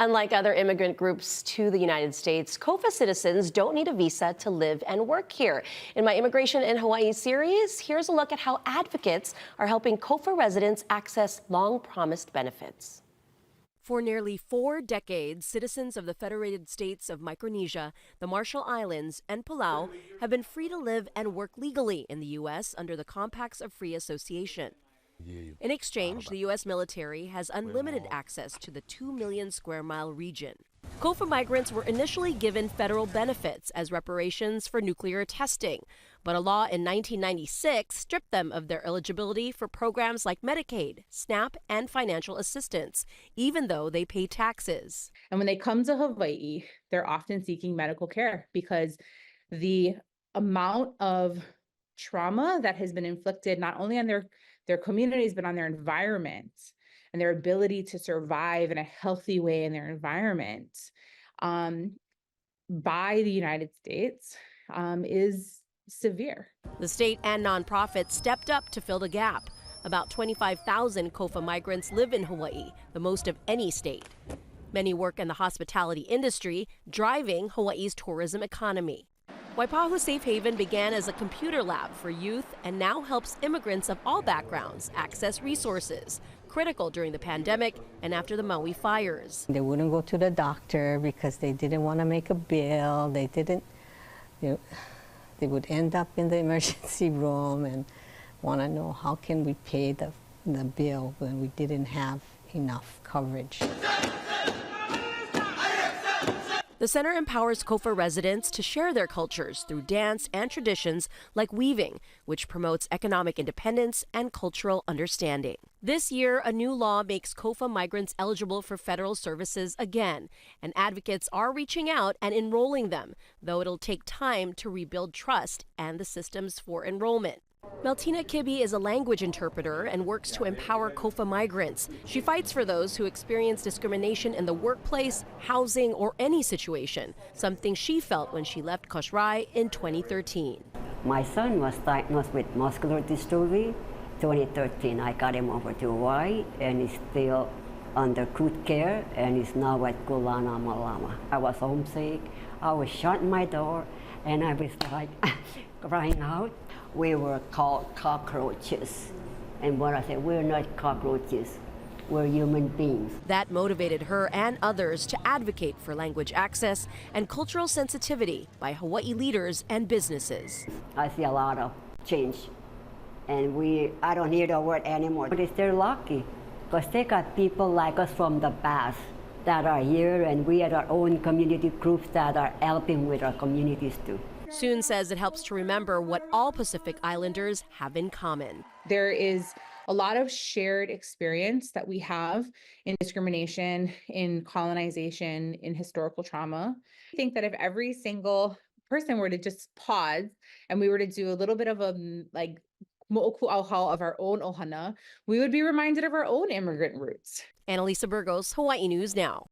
Unlike other immigrant groups to the United States, COFA citizens don't need a visa to live and work here. In my Immigration in Hawaii series, here's a look at how advocates are helping COFA residents access long-promised benefits. For nearly 4 decades, citizens of the Federated States of Micronesia, the Marshall Islands, and Palau have been free to live and work legally in the U.S. under the Compacts of Free Association. In exchange, the U.S. military has unlimited access to the 2 million square mile region. COFA migrants were initially given federal benefits as reparations for nuclear testing, but a law in 1996 stripped them of their eligibility for programs like Medicaid, SNAP, and financial assistance, even though they pay taxes. And when they come to Hawaii, they're often seeking medical care because the amount of trauma that has been inflicted not only on their communities, but on their environment and their ability to survive in a healthy way in their environment by the United States is severe. The state and nonprofits stepped up to fill the gap. About 25,000 COFA migrants live in Hawaii, the most of any state. Many work in the hospitality industry, driving Hawaii's tourism economy. Waipahu Safe Haven began as a computer lab for youth and now helps immigrants of all backgrounds access resources, critical during the pandemic and after the Maui fires. They wouldn't go to the doctor because they didn't want to make a bill. They would end up in the emergency room and want to know how can we pay the bill when we didn't have enough coverage. The center empowers COFA residents to share their cultures through dance and traditions like weaving, which promotes economic independence and cultural understanding. This year, a new law makes COFA migrants eligible for federal services again, and advocates are reaching out and enrolling them, though it'll take time to rebuild trust and the systems for enrollment. Meltina Kibbe is a language interpreter and works to empower COFA migrants. She fights for those who experience discrimination in the workplace, housing, or any situation, something she felt when she left Koshrai in 2013. My son was diagnosed with muscular dystrophy. 2013, I got him over to Hawaii, and he's still under good care, and he's now at Kulana Malama. I was homesick. I was shutting my door, and I was like crying out. We were called cockroaches. And what I said, we're not cockroaches, we're human beings. That motivated her and others to advocate for language access and cultural sensitivity by Hawaii leaders and businesses. I see a lot of change, and I don't hear the word anymore. But they're lucky, because they got people like us from the past that are here, and we have our own community groups that are helping with our communities too. Soon says it helps to remember what all Pacific Islanders have in common. There is a lot of shared experience that we have in discrimination, in colonization, in historical trauma. I think that if every single person were to just pause and we were to do a little bit of a mo'oku auhau of our own ohana, we would be reminded of our own immigrant roots. Annalisa Burgos, Hawaii News Now.